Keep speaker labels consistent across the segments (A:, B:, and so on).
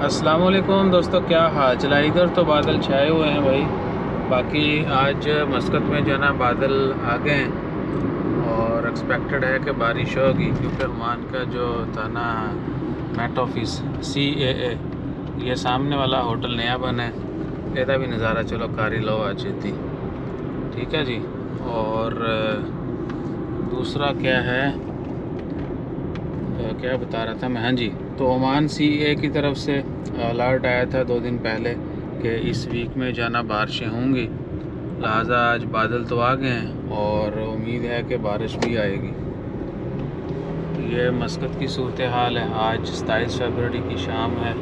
A: अस्सलाम वालेकुम दोस्तों, क्या हाल चला। इधर तो बादल छाए हुए हैं भाई। बाकी आज मस्कत में जो है ना बादल आ गए हैं और एक्सपेक्टेड है कि बारिश होगी, क्योंकि ओमान का जो था ना मेट ऑफिस CAA, ये सामने वाला होटल नया बना है। ਇਹਦਾ भी नज़ारा चलो कारी लो आज थी। ठीक है जी। और दूसरा क्या है, क्या बता रहा था मैं, हाँ जी, तो ओमान CA की तरफ से अलर्ट आया था 2 दिन पहले कि इस वीक में जाना बारिशें होंगी। लिहाजा आज बादल तो आ गए हैं और उम्मीद है कि बारिश भी आएगी। ये मस्कत की सूरत हाल है। आज 27 फरवरी की शाम है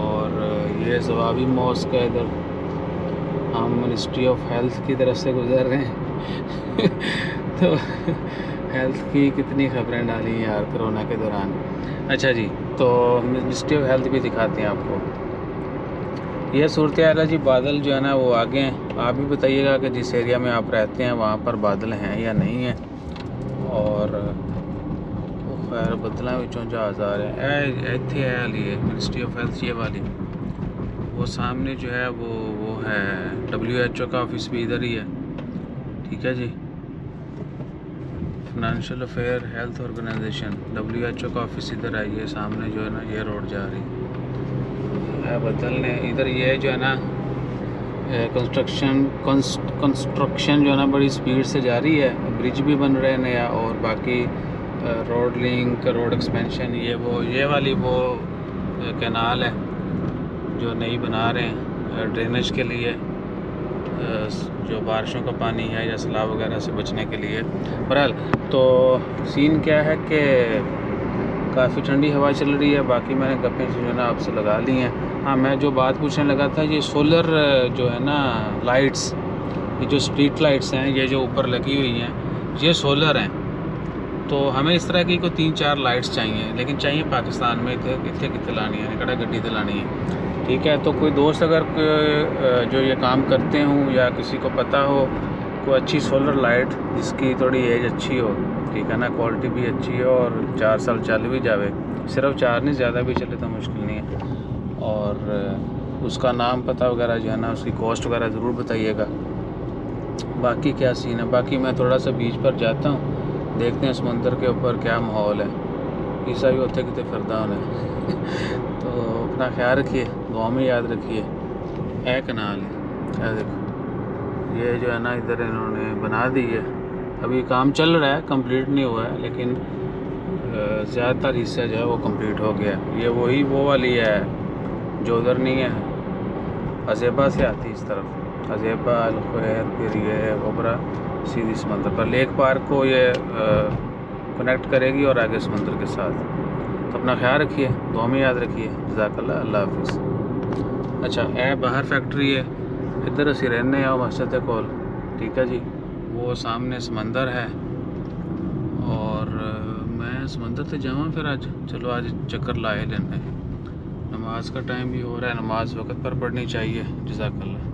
A: और ये जवाबी मॉस्क है। इधर हम मिनिस्ट्री ऑफ हेल्थ की तरफ से गुजर रहे हैं तो हेल्थ की कितनी खबरें डाली हैं यार कोरोना के दौरान। अच्छा जी, तो मिनिस्ट्री ऑफ हेल्थ भी दिखाते हैं आपको। यह सूरत हाल है जी। बादल जो है ना वो आगे हैं। आप भी बताइएगा कि जिस एरिया में आप रहते हैं वहाँ पर बादल हैं या नहीं हैं। और खैर बदलों विचों जहाज़ आ रहे हैं। इतने है लिए मिनिस्ट्री ऑफ हेल्थ ये वाली, वो सामने जो है वो है WHO का ऑफिस भी इधर ही है। ठीक है जी। Financial affair health organisation WHO का ऑफिस इधर है। ये सामने जो है ना ये रोड जा रही है बदलने। इधर ये जो है ना कंस्ट्रक्शन जो है ना बड़ी स्पीड से जारी है। ब्रिज भी बन रहे हैं नया, और बाकी रोड लिंक, रोड एक्सपेंशन, ये वाली कैनाल है जो नई बना रहे हैं ड्रेनेज के लिए, जो बारिशों का पानी है या सैलाब वगैरह से बचने के लिए। बहरहाल तो सीन क्या है कि काफ़ी ठंडी हवा चल रही है। बाकी मैंने गप्पें जो है ना आपसे लगा ली हैं। हाँ, मैं जो बात पूछने लगा था, ये सोलर जो है ना लाइट्स, ये जो स्ट्रीट लाइट्स हैं, ये जो ऊपर लगी हुई हैं, ये सोलर हैं। तो हमें इस तरह की को 3-4 लाइट्स चाहिए, लेकिन चाहिए पाकिस्तान में। इतने कितने लानी है, कड़ा गड्डी तो लानी है। ठीक है, तो कोई दोस्त अगर जो ये काम करते हों या किसी को पता हो कोई अच्छी सोलर लाइट जिसकी थोड़ी एज अच्छी हो, ठीक है ना, क्वालिटी भी अच्छी हो और 4 साल चल भी जावे, सिर्फ 4 नहीं, ज़्यादा भी चले तो मुश्किल नहीं है। और उसका नाम पता वगैरह जो है ना, उसकी कॉस्ट वगैरह ज़रूर बताइएगा। बाकी क्या सीन है, बाकी मैं थोड़ा सा बीच पर जाता हूँ, देखते हैं समंदर के ऊपर क्या माहौल है। ईसा भी होते कितने फरदा होने तो अपना ख्याल रखिए, दुआ में याद रखिए। है कनाल है, देखो ये जो है ना इधर इन्होंने बना दी है। अभी काम चल रहा है, कंप्लीट नहीं हुआ है, लेकिन ज़्यादातर हिस्सा जो है वो कंप्लीट हो गया। ये वो वाली है जो उधर नहीं है, अज़ेबा से आती इस तरफ, अज़ेबा अलखैर, फिर ये ओबरा सीधी समंदर पर लेक पार्क को ये कनेक्ट करेगी और आगे समंदर के साथ। तो अपना ख्याल रखिए, दुआ में याद रखिए। जज़ाकल्लाह, अल्लाह हाफिज़। अच्छा, ए बाहर फैक्ट्री है, इधर असी रहने आओ मस्जिद के कोल। ठीक है जी, वो सामने समंदर है और मैं समंदर से जाऊँ फिर आज, चलो आज चक्कर लाए लेने। नमाज का टाइम भी हो रहा है, नमाज वक्त पर पढ़नी चाहिए। जज़ाकल्लाह।